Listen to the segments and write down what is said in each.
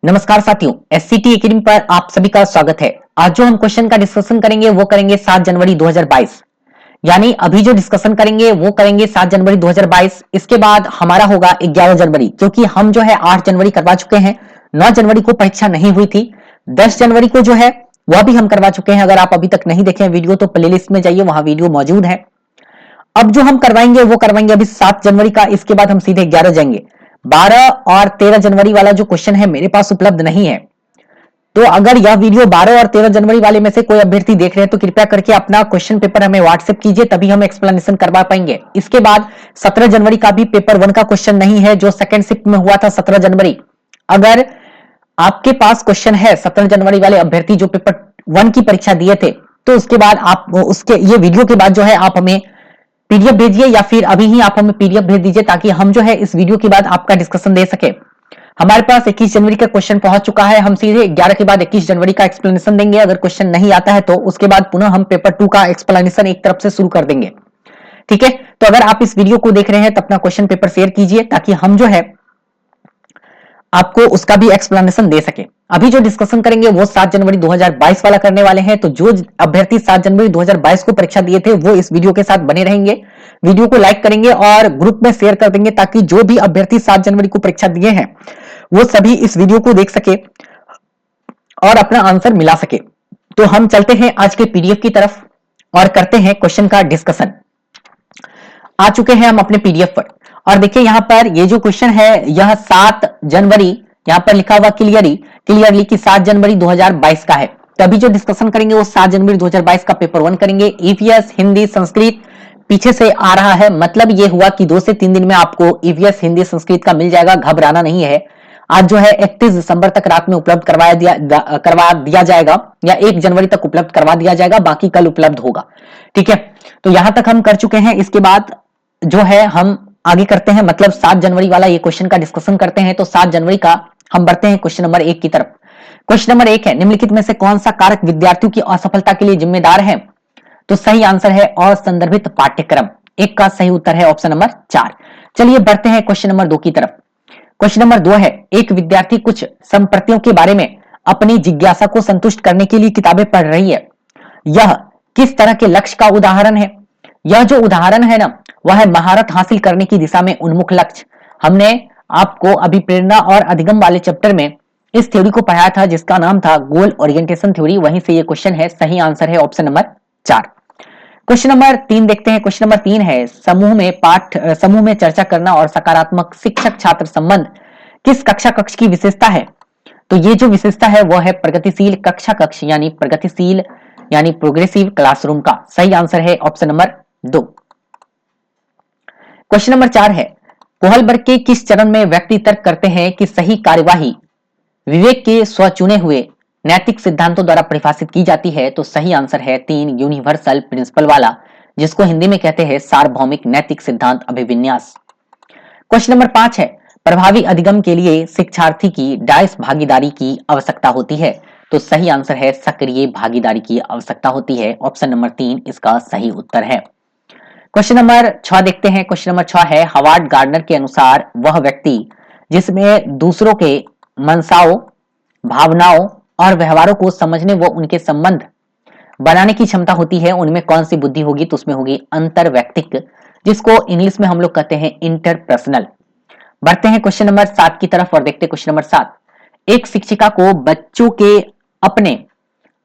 नमस्कार साथियों, एससीटी एकेडमी पर आप सभी का स्वागत है। आज जो हम क्वेश्चन का डिस्कशन करेंगे वो करेंगे 7 जनवरी 2022। यानी अभी जो डिस्कशन करेंगे वो करेंगे 7 जनवरी 2022। इसके बाद हमारा होगा 11 जनवरी, क्योंकि हम जो है 8 जनवरी करवा चुके हैं। 9 जनवरी को परीक्षा नहीं हुई थी। 10 जनवरी को जो है वह भी हम करवा चुके हैं। अगर आप अभी तक नहीं देखे वीडियो तो प्लेलिस्ट में जाइए, वहां वीडियो मौजूद है। अब जो हम करवाएंगे वो करवाएंगे अभी 7 जनवरी का। इसके बाद हम सीधे 11 जाएंगे। 12 और 13 जनवरी वाला जो क्वेश्चन है मेरे पास उपलब्ध नहीं है। तो अगर यह वीडियो 12 और 13 जनवरी वाले में से कोई अभ्यर्थी देख रहे हैं तो कृपया करके अपना क्वेश्चन पेपर हमें व्हाट्सएप कीजिए, तभी हम एक्सप्लेनेशन करवा पाएंगे। इसके बाद 17 जनवरी का भी पेपर 1 का क्वेश्चन नहीं है, जो सेकंड शिफ्ट में हुआ था 17 जनवरी। अगर आपके पास क्वेश्चन है 17 जनवरी वाले अभ्यर्थी जो पेपर 1 की परीक्षा दिए थे, तो उसके बाद आप उसके ये वीडियो के बाद जो है आप हमें पीडीएफ भेजिए, या फिर अभी ही आप हमें पीडीएफ भेज दीजिए, ताकि हम जो है इस वीडियो के बाद आपका डिस्कशन दे सके। हमारे पास 21 जनवरी का क्वेश्चन पहुंच चुका है। हम सीधे 11 के बाद 21 जनवरी का एक्सप्लेनेशन देंगे। अगर क्वेश्चन नहीं आता है तो उसके बाद पुनः हम पेपर 2 का एक्सप्लेनेशन एक तरफ से शुरू कर देंगे। ठीक है, तो अगर आप इस वीडियो को देख रहे हैं तो अपना क्वेश्चन पेपर शेयर कीजिए, ताकि हम जो है आपको उसका भी एक्सप्लेनेशन दे सके। अभी जो डिस्कशन करेंगे वो 7 जनवरी 2022 वाला करने वाले हैं। तो जो अभ्यर्थी 7 जनवरी 2022 को परीक्षा दिए थे वो इस वीडियो के साथ बने रहेंगे। वीडियो को लाइक करेंगे और ग्रुप में शेयर कर देंगे, ताकि जो भी अभ्यर्थी 7 जनवरी को परीक्षा दिए हैं वो सभी इस वीडियो को देख सके और अपना आंसर मिला सके। तो हम चलते हैं आज के पीडीएफ की तरफ और करते हैं क्वेश्चन का डिस्कशन। आ चुके हैं हम अपने पीडीएफ पर, और देखिए यहाँ पर ये जो क्वेश्चन है यह 7 जनवरी यहाँ पर लिखा हुआ क्लियरली कि 7 जनवरी 2022 का है। तो अभी जो डिस्कशन करेंगे वो 7 जनवरी 2022 का पेपर 1 करेंगे। ईवीएस हिंदी संस्कृत पीछे से आ रहा है, मतलब ये हुआ कि 2 से 3 दिन में आपको ईवीएस हिंदी संस्कृत का मिल जाएगा। घबराना नहीं है। आज जो है 31 दिसंबर तक रात में उपलब्ध करवा दिया जाएगा, या 1 जनवरी तक उपलब्ध करवा दिया जाएगा, बाकी कल उपलब्ध होगा। ठीक है, तो यहां तक हम कर चुके हैं। इसके बाद जो है हम आगे करते हैं, मतलब 7 जनवरी वाला ये क्वेश्चन का डिस्कशन करते हैं। तो 7 जनवरी का हम बढ़ते हैं क्वेश्चन नंबर 1 की तरफ। क्वेश्चन नंबर 1 है, निम्नलिखित में से कौन सा कारक विद्यार्थियों की असफलता के लिए जिम्मेदार है? तो सही आंसर है असंदर्भित पाठ्यक्रम। 1 का सही उत्तर है ऑप्शन नंबर 4। चलिए बढ़ते हैं क्वेश्चन नंबर 2 की तरफ। क्वेश्चन नंबर 2 है, एक विद्यार्थी कुछ संप्रतियों के बारे में अपनी जिज्ञासा को संतुष्ट करने के लिए किताबें पढ़ रही है। यह किस तरह के लक्ष्य का उदाहरण है? यह जो उदाहरण है ना, वह है महारत हासिल करने की दिशा में उन्मुख लक्ष्य। हमने आपको अभी प्रेरणा और अधिगम वाले चैप्टर में इस थ्योरी को पढ़ाया था, जिसका नाम था गोल ओरिएंटेशन थ्योरी। वहीं से ये क्वेश्चन है। सही आंसर है ऑप्शन नंबर 4। क्वेश्चन नंबर 3 देखते हैं। क्वेश्चन नंबर 3 है, समूह में चर्चा करना और सकारात्मक शिक्षक छात्र संबंध किस कक्षा कक्ष की विशेषता है? तो ये जो विशेषता है वो है प्रगतिशील कक्षा कक्ष, यानी प्रगतिशील यानी प्रोग्रेसिव क्लासरूम का। सही आंसर है ऑप्शन नंबर 2। क्वेश्चन नंबर 4 है, कोहलबर्ग के किस चरण में व्यक्ति तर्क करते हैं कि सही कार्यवाही विवेक के स्वचुने हुए नैतिक सिद्धांतों द्वारा परिभाषित की जाती है? तो सही आंसर है 3, यूनिवर्सल प्रिंसिपल वाला, जिसको हिंदी में कहते हैं सार्वभौमिक नैतिक सिद्धांत अभिविन्यास। क्वेश्चन नंबर 5 है, प्रभावी अधिगम के लिए शिक्षार्थी की डाइस भागीदारी की आवश्यकता होती है? तो सही आंसर है सक्रिय भागीदारी की आवश्यकता होती है। ऑप्शन नंबर 3 इसका सही उत्तर है। क्वेश्चन नंबर 6 देखते हैं। क्वेश्चन नंबर 6 है, हावर्ड गार्डनर के अनुसार वह व्यक्ति जिसमें दूसरों के मनसाओं, भावनाओं और व्यवहारों को समझने व उनके संबंध बनाने की क्षमता होती है, उनमें कौन सी बुद्धि होगी? तो उसमें होगी अंतर्वैयक्तिक, जिसको इंग्लिश में हम लोग कहते हैं इंटरपर्सनल। बढ़ते हैं क्वेश्चन नंबर 7 की तरफ और देखते हैं क्वेश्चन नंबर 7। एक शिक्षिका को बच्चों के अपने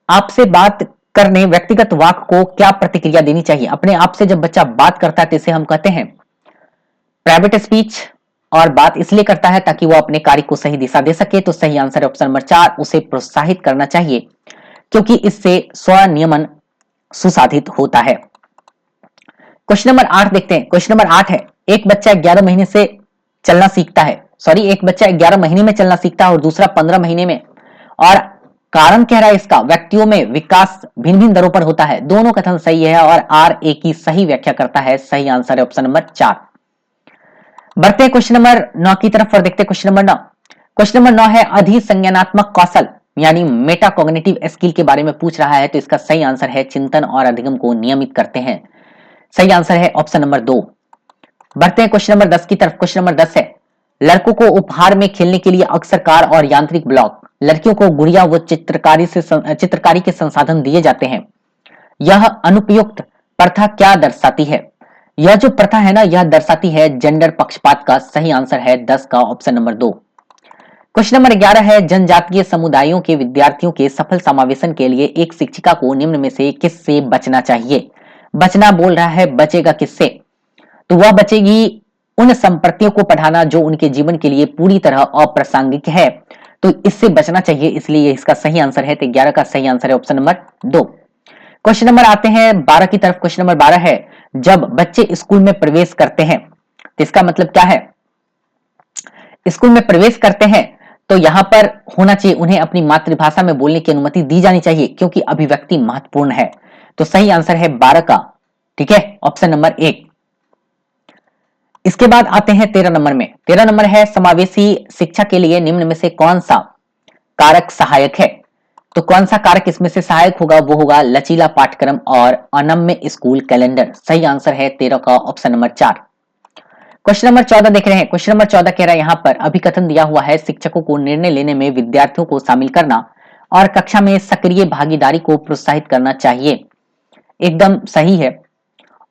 आप से बात करने व्यक्तिगत वाक्य को क्या प्रतिक्रिया देनी चाहिए? अपने आप से जब बच्चा बात करता है तो इसे हम कहते हैं प्राइवेट स्पीच, और बात इसलिए करता है ताकि वो अपने कार्य को सही दिशा दे सके। तो सही आंसर है ऑप्शन नंबर 4, उसे प्रोत्साहित करना चाहिए, क्योंकि इससे स्वनियमन सुसाधित होता है। क्वेश्चन नंबर 8 देखते हैं। क्वेश्चन नंबर 8 है, एक बच्चा 11 महीने से चलना सीखता है, एक बच्चा 11 महीने में चलना सीखता है और दूसरा 15 महीने में, और कारण कह रहा है इसका व्यक्तियों में विकास भिन्न भिन्न दरों पर होता है। दोनों कथन सही है और आर ए की सही व्याख्या करता है। सही आंसर है ऑप्शन नंबर 4। बढ़ते हैं क्वेश्चन नंबर 9 की तरफ और देखते हैं क्वेश्चन नंबर 9। क्वेश्चन नंबर 9 है, अधिसंज्ञानात्मक कौशल यानी मेटाकॉग्निटिव स्किल के बारे में पूछ रहा है। तो इसका सही आंसर है चिंतन और अधिगम को नियमित करते हैं। सही आंसर है ऑप्शन नंबर 2। बढ़ते हैं क्वेश्चन नंबर 10 की तरफ। क्वेश्चन नंबर 10 है, लड़कों को उपहार में खेलने के लिए अक्सर कार और यांत्रिक ब्लॉक, लड़कियों को गुड़िया व चित्रकारी के संसाधन दिए जाते हैं। यह अनुपयुक्त प्रथा क्या दर्शाती है? यह जो प्रथा है ना, यह दर्शाती है जेंडर पक्षपात का। सही आंसर है 10 का ऑप्शन नंबर 2। क्वेश्चन नंबर 11 है, जनजातीय समुदायों के विद्यार्थियों के सफल समावेशन के लिए एक शिक्षिका को निम्न में से किससे बचना चाहिए? बचना बोल रहा है, बचेगा किससे? तो वह बचेगी उन संपत्तियों को पढ़ाना जो उनके जीवन के लिए पूरी तरह अप्रासंगिक है। तो इससे बचना चाहिए, इसलिए इसका सही आंसर है। तो 11 का सही आंसर है ऑप्शन नंबर 2। क्वेश्चन नंबर आते हैं 12 की तरफ। क्वेश्चन नंबर 12 है, जब बच्चे स्कूल में प्रवेश करते हैं, तो इसका मतलब क्या है? स्कूल में प्रवेश करते हैं तो यहां पर होना चाहिए उन्हें अपनी मातृभाषा में बोलने की अनुमति दी जानी चाहिए, क्योंकि अभिव्यक्ति महत्वपूर्ण है। तो सही आंसर है 12 का, ठीक है, ऑप्शन नंबर 1। इसके बाद आते हैं 13 नंबर में। 13 नंबर है, समावेशी शिक्षा के लिए निम्न में से कौन सा कारक सहायक है? तो कौन सा कारक इसमें से सहायक होगा? वो होगा लचीला पाठ्यक्रम और अनम्य स्कूल कैलेंडर। सही आंसर है 13 का ऑप्शन नंबर 4। क्वेश्चन नंबर 14 देख रहे हैं। क्वेश्चन नंबर 14 कह रहा है, यहाँ पर अभिकथन दिया हुआ है, शिक्षकों को निर्णय लेने में विद्यार्थियों को शामिल करना और कक्षा में सक्रिय भागीदारी को प्रोत्साहित करना चाहिए। एकदम सही है।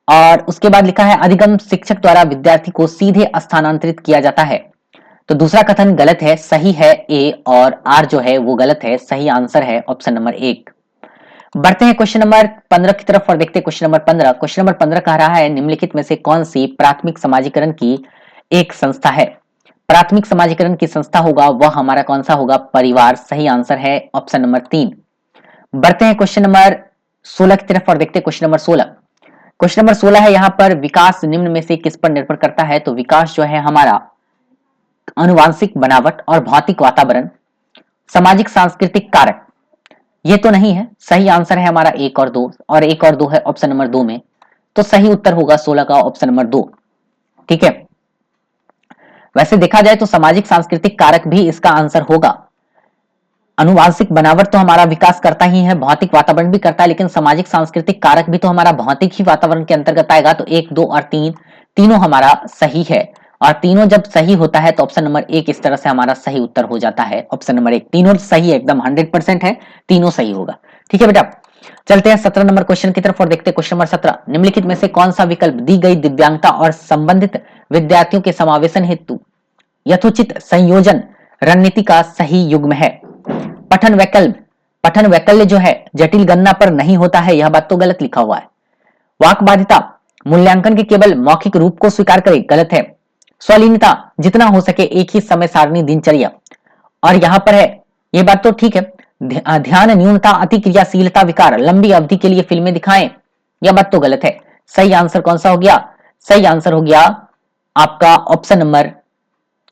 और उसके बाद लिखा है, अधिगम शिक्षक द्वारा विद्यार्थी को सीधे स्थानांतरित किया जाता है। तो दूसरा कथन गलत है, सही है ए, और आर जो है वो गलत है। सही आंसर है ऑप्शन नंबर 1। बढ़ते हैं क्वेश्चन नंबर 15 की तरफ और देखते हैं क्वेश्चन नंबर 15। क्वेश्चन नंबर 15 कह रहा है, निम्नलिखित में से कौन सी प्राथमिक समाजीकरण की एक संस्था है? प्राथमिक समाजीकरण की संस्था होगा वह हमारा कौन सा होगा? परिवार। सही आंसर है ऑप्शन नंबर 3। बढ़ते हैं क्वेश्चन नंबर 16 की तरफ और देखते हैं क्वेश्चन नंबर 16। क्वेश्चन नंबर 16 है, यहाँ पर विकास निम्न में से किस पर निर्भर करता है? तो विकास जो है हमारा आनुवांशिक बनावट और भौतिक वातावरण, सामाजिक सांस्कृतिक कारक, ये तो नहीं है। सही आंसर है हमारा 1 और 2, और 1 और 2 है ऑप्शन नंबर 2 में। तो सही उत्तर होगा 16 का ऑप्शन नंबर 2, ठीक है। वैसे देखा जाए तो सामाजिक सांस्कृतिक कारक भी इसका आंसर होगा। आनुवांशिक बनावट तो हमारा विकास करता ही है, भौतिक वातावरण भी करता है, लेकिन सामाजिक सांस्कृतिक कारक भी तो हमारा भौतिक ही वातावरण के अंतर्गत आएगा। तो 1, 2 और 3 तीनों हमारा सही है, और तीनों जब सही होता है तो ऑप्शन नंबर 1 इस तरह से हमारा सही उत्तर हो जाता है। ऑप्शन नंबर 1 तीनों सही है, एकदम 100% है, तीनों सही होगा, ठीक है बेटा। चलते हैं 17 नंबर क्वेश्चन की तरफ और देखते हैं क्वेश्चन नंबर 17। निम्नलिखित में से कौन सा विकल्प दी गई दिव्यांगता और संबंधित विद्यार्थियों के समावेशन हेतु यथोचित संयोजन रणनीति का सही युग्म है? पठन वैकल्य जो है जटिल गणना पर नहीं होता है, यह बात तो गलत लिखा हुआ है। वाक बाधिता मूल्यांकन के केवल मौखिक रूप को स्वीकार करे, गलत है। स्वलीनता जितना हो सके एक ही समय सारणी दिनचर्या, और यहां पर है ये बात तो ठीक है। ध्यान न्यूनता अति क्रियाशीलता विकार, लंबी अवधि के लिए फिल्में दिखाएं, यह बात तो गलत है। सही आंसर कौन सा हो गया? सही आंसर हो गया आपका ऑप्शन नंबर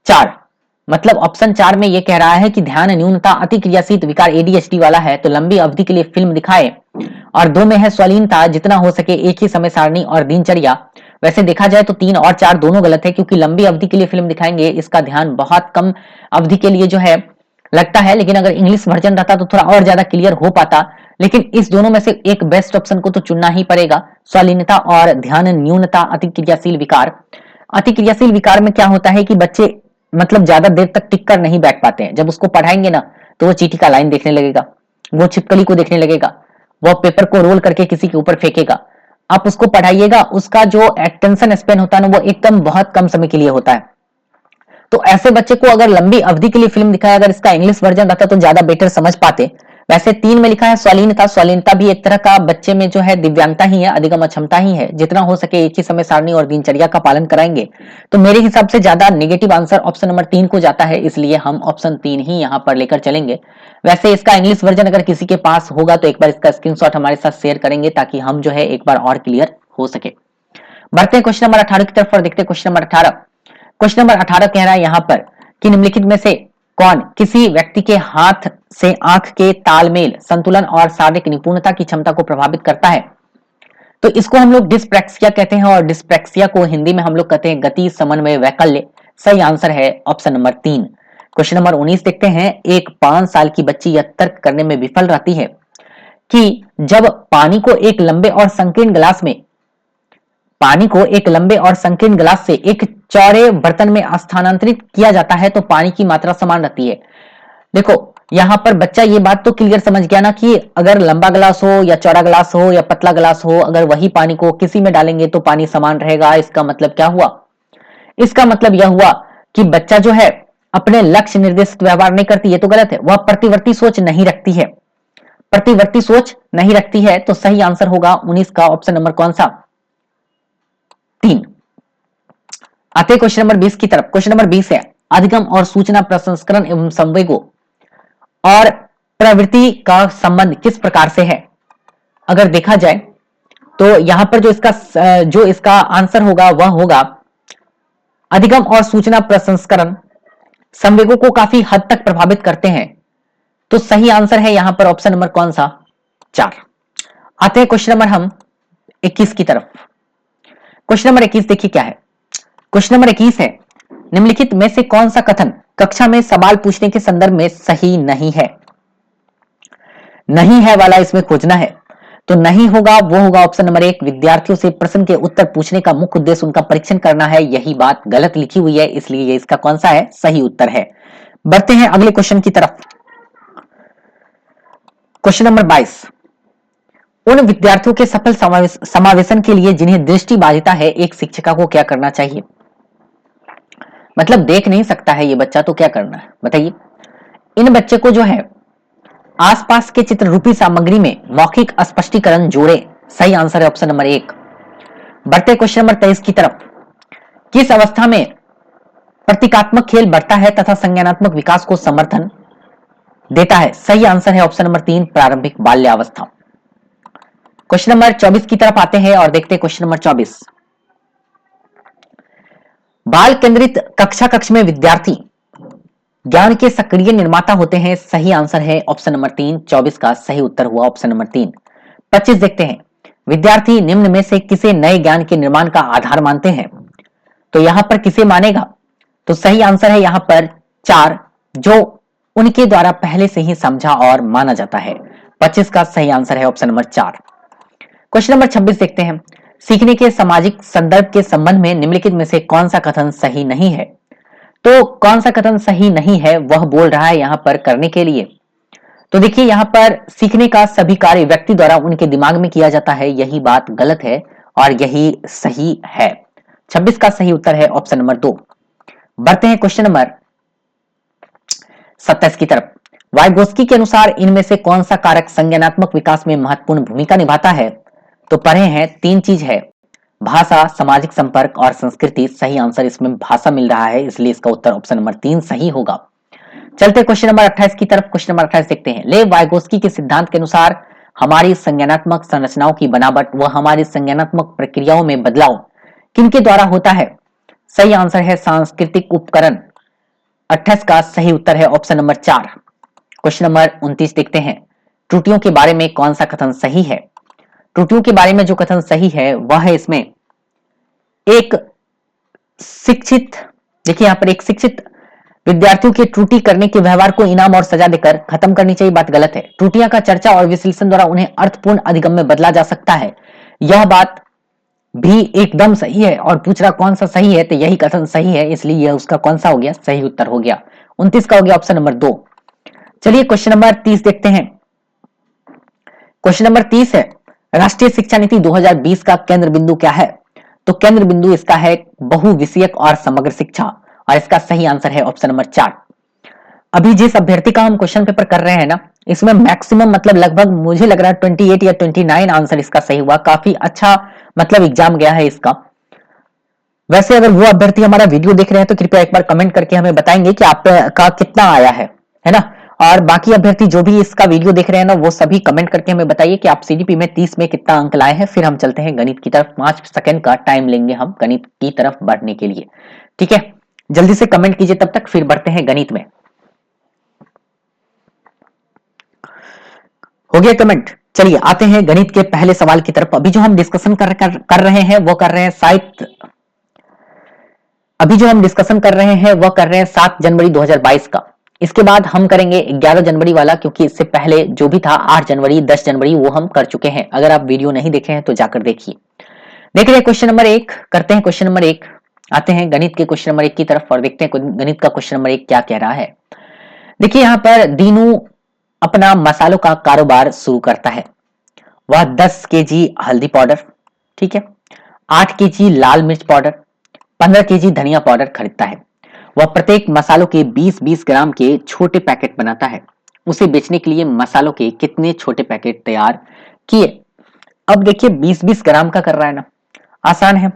4। मतलब ऑप्शन 4 में ये कह रहा है कि ध्यान न्यूनता अति क्रियाशील विकार एडीएचडी वाला है तो लंबी अवधि के लिए फिल्म दिखाए, और 2 में है स्वलीनता जितना हो सके एक ही समय सारणी और दिनचर्या। वैसे देखा जाए तो 3 और 4 दोनों गलत है, क्योंकि लंबी अवधि के लिए फिल्म दिखाएंगे इसका ध्यान बहुत कम अवधि के लिए जो है लगता है, लेकिन अगर इंग्लिश वर्जन रहता तो थोड़ा और ज्यादा क्लियर हो पाता। लेकिन इस दोनों में से एक बेस्ट ऑप्शन को तो चुनना ही पड़ेगा, स्वलीनता और ध्यान न्यूनता अति क्रियाशील विकार। अति क्रियाशील विकार में क्या होता है कि बच्चे मतलब ज्यादा देर तक टिक कर नहीं बैठ पाते हैं। जब उसको पढ़ाएंगे ना तो वो चीटी का लाइन देखने लगेगा, वो छिपकली को देखने लगेगा, वो पेपर को रोल करके किसी के ऊपर फेंकेगा। आप उसको पढ़ाइएगा, उसका जो अटेंशन स्पेन होता है ना वो एकदम बहुत कम समय के लिए होता है। तो ऐसे बच्चे को अगर लंबी अवधि के लिए फिल्म दिखाया, अगर इसका इंग्लिश वर्जन रहता तो ज्यादा बेटर समझ पाते। वैसे 3 में लिखा है स्वलीनता, स्वलीनता भी एक तरह का बच्चे में जो है दिव्यांगता ही है, अधिगम अक्षमता ही है। जितना हो सके एक ही समय सारणी और दिनचर्या का पालन कराएंगे। तो मेरे हिसाब से ज्यादा नेगेटिव आंसर ऑप्शन नंबर 3 को जाता है, इसलिए हम ऑप्शन 3 ही यहाँ पर लेकर चलेंगे। वैसे इसका इंग्लिश वर्जन अगर किसी के पास होगा तो एक बार इसका स्क्रीनशॉट हमारे साथ शेयर करेंगे, ताकि हम जो है एक बार और क्लियर हो सके। बढ़ते हैं क्वेश्चन नंबर 18 की तरफ और देखते हैं क्वेश्चन नंबर 18। क्वेश्चन नंबर 18 कह रहा है यहाँ पर कि निम्नलिखित में से कौन किसी व्यक्ति के हाथ से आंख के तालमेल, संतुलन और शारीरिक निपुणता की क्षमता को प्रभावित करता है? तो इसको हम लोग डिस्प्रैक्सिया कहते हैं, और डिस्प्रैक्सिया को हिंदी में हम लोग कहते हैं गति समन्वय वैकल्य। सही आंसर है ऑप्शन नंबर 3। क्वेश्चन नंबर 19 देखते हैं। एक 5 साल की बच्ची यह तर्क करने में विफल रहती है कि जब पानी को एक लंबे और संकीर्ण गिलास में पानी को एक लंबे और संकीर्ण गिलास से एक चौड़े बर्तन में स्थानांतरित किया जाता है तो पानी की मात्रा समान रहती है। देखो यहां पर बच्चा ये बात तो क्लियर समझ गया ना कि अगर लंबा गिलास हो या चौड़ा गिलास हो या पतला गिलास हो, अगर वही पानी को किसी में डालेंगे तो पानी समान रहेगा। इसका मतलब क्या हुआ? इसका मतलब यह हुआ कि बच्चा जो है अपने लक्ष्य निर्देशित व्यवहार नहीं करती, ये तो गलत है। वह प्रतिवर्ती सोच नहीं रखती है, प्रतिवर्ती सोच नहीं रखती है। तो सही आंसर होगा 19 का ऑप्शन नंबर कौन सा? 3। आते क्वेश्चन नंबर 20 की तरफ। क्वेश्चन नंबर 20 है अधिगम और सूचना प्रसंस्करण एवं संवेगों और प्रवृत्ति का संबंध किस प्रकार से है? अगर देखा जाए तो यहां पर जो इसका आंसर होगा वह होगा अधिगम और सूचना प्रसंस्करण संवेगों को काफी हद तक प्रभावित करते हैं। तो सही आंसर है यहां पर ऑप्शन नंबर कौन सा? 4। आते हैं क्वेश्चन नंबर हम 21 की तरफ। क्वेश्चन नंबर 21 देखिए क्या है। क्वेश्चन नंबर 21 है निम्नलिखित में से कौन सा कथन कक्षा में सवाल पूछने के संदर्भ में सही नहीं है? नहीं है वाला इसमें खोजना है। तो नहीं होगा वो होगा ऑप्शन नंबर 1, विद्यार्थियों से प्रश्न के उत्तर पूछने का मुख्य उद्देश्य उनका परीक्षण करना है। यही बात गलत लिखी हुई है, इसलिए ये इसका कौन सा है? सही उत्तर है। बढ़ते हैं अगले क्वेश्चन की तरफ। क्वेश्चन नंबर 22, उन विद्यार्थियों के सफल समावेशन के लिए जिन्हें दृष्टि बाधिता है एक शिक्षिका को क्या करना चाहिए? मतलब देख नहीं सकता है ये बच्चा, तो क्या करना है बताइए। इन बच्चे को जो है आसपास के चित्र रूपी सामग्री में मौखिक स्पष्टीकरण जोड़े। सही आंसर है ऑप्शन नंबर 1। बढ़ते क्वेश्चन नंबर 23 की तरफ। किस अवस्था में प्रतीकात्मक खेल बढ़ता है तथा संज्ञानात्मक विकास को समर्थन देता है? सही आंसर है ऑप्शन नंबर 3, प्रारंभिक बाल्यावस्था। क्वेश्चन नंबर 24 की तरफ आते हैं और देखते हैं क्वेश्चन नंबर 24। बाल केंद्रित कक्ष में विद्यार्थी ज्ञान के सक्रिय निर्माता होते हैं। सही आंसर है ऑप्शन नंबर 3, 24 का सही उत्तर हुआ ऑप्शन नंबर 3। 25 देखते हैं, विद्यार्थी निम्न में से किसे नए ज्ञान के निर्माण का आधार मानते हैं? तो यहां पर किसे मानेगा? तो सही आंसर है यहां पर 4, जो उनके द्वारा पहले से ही समझा और माना जाता है। 25 का सही आंसर है ऑप्शन नंबर 4। क्वेश्चन नंबर 26 देखते हैं, सीखने के सामाजिक संदर्भ के संबंध में निम्नलिखित में से कौन सा कथन सही नहीं है? तो कौन सा कथन सही नहीं है वह बोल रहा है यहां पर करने के लिए। तो देखिए यहां पर सीखने का सभी कार्य व्यक्ति द्वारा उनके दिमाग में किया जाता है, यही बात गलत है और यही सही है। 26 का सही उत्तर है ऑप्शन नंबर 2। बढ़ते हैं क्वेश्चन नंबर 27 की तरफ। वाइगोस्की के अनुसार इनमें से कौन सा कारक संज्ञानात्मक विकास में महत्वपूर्ण भूमिका निभाता है? तो पढ़े हैं 3 चीज है, भाषा, सामाजिक संपर्क और संस्कृति। सही आंसर इसमें भाषा मिल रहा है, इसलिए इसका उत्तर ऑप्शन नंबर 3 सही होगा। चलते क्वेश्चन नंबर 28 की तरफ। क्वेश्चन नंबर 28 देखते हैं, लेव वाइगोस्की के सिद्धांत के अनुसार हमारी संज्ञानात्मक संरचनाओं की बनावट व हमारी संज्ञानात्मक प्रक्रियाओं में बदलाव किनके द्वारा होता है? सही आंसर है सांस्कृतिक उपकरण। 28 का सही उत्तर है ऑप्शन नंबर 4। क्वेश्चन नंबर 29 देखते हैं, त्रुटियों के बारे में कौन सा कथन सही है? त्रुटियों के बारे में जो कथन सही है वह है इसमें एक शिक्षित, देखिए यहां पर एक शिक्षित विद्यार्थियों के त्रुटि करने के व्यवहार को इनाम और सजा देकर खत्म करनी चाहिए, बात गलत है। त्रुटियां का चर्चा और विश्लेषण द्वारा उन्हें अर्थपूर्ण अधिगम में बदला जा सकता है, यह बात भी एकदम सही है। और पूछ रहा कौन सा सही है, तो यही कथन सही है, इसलिए यह उसका कौन सा हो गया? सही उत्तर हो गया। 29 का हो गया ऑप्शन नंबर 2। चलिए क्वेश्चन नंबर 30 देखते हैं। क्वेश्चन नंबर 30 है, राष्ट्रीय शिक्षा नीति 2020 का केंद्र बिंदु क्या है? तो केंद्र बिंदु इसका है बहुविषयक और समग्र शिक्षा, और इसका सही आंसर है ऑप्शन नंबर 4। अभी जिस अभ्यर्थी का हम क्वेश्चन पेपर कर रहे हैं ना, इसमें मैक्सिमम मतलब लगभग मुझे लग रहा है 28 या 29 आंसर इसका सही हुआ। काफी अच्छा मतलब एग्जाम गया है इसका। वैसे अगर वो अभ्यर्थी हमारा वीडियो देख रहे हैं तो कृपया एक बार कमेंट करके हमें बताएंगे कि आपका कितना आया है ना। और बाकी अभ्यर्थी जो भी इसका वीडियो देख रहे हैं ना, वो सभी कमेंट करके हमें बताइए कि आप सीडीपी में 30 में कितना अंक लाए हैं। फिर हम चलते हैं गणित की तरफ। 5 सेकंड का टाइम लेंगे हम गणित की तरफ बढ़ने के लिए, ठीक है। जल्दी से कमेंट कीजिए तब तक, फिर बढ़ते हैं गणित में। हो गया कमेंट? चलिए आते हैं गणित के पहले सवाल की तरफ। अभी जो हम डिस्कशन कर रहे हैं वो कर रहे हैं साहित्य। अभी जो हम डिस्कशन कर रहे हैं वो कर रहे हैं 7 जनवरी 2022 का। इसके बाद हम करेंगे 11 जनवरी वाला, क्योंकि इससे पहले जो भी था 8 जनवरी 10 जनवरी वो हम कर चुके हैं। अगर आप वीडियो नहीं देखे हैं तो जाकर देखिए। देख रहे हैं क्वेश्चन नंबर 1, करते हैं क्वेश्चन नंबर 1, आते हैं गणित के क्वेश्चन नंबर 1 की तरफ और देखते हैं गणित का क्वेश्चन नंबर 1 क्या कह रहा है। देखिए यहाँ पर दीनू अपना मसालों का कारोबार शुरू करता है। वह 10 केजी हल्दी पाउडर, ठीक है, 8 केजी लाल मिर्च पाउडर, 15 केजी धनिया पाउडर खरीदता है। वह प्रत्येक मसालों के 20-20 ग्राम के छोटे पैकेट बनाता है। उसे बेचने के लिए मसालों के कितने छोटे पैकेट तैयार किए? अब देखिए 20-20 ग्राम का कर रहा है ना, आसान है।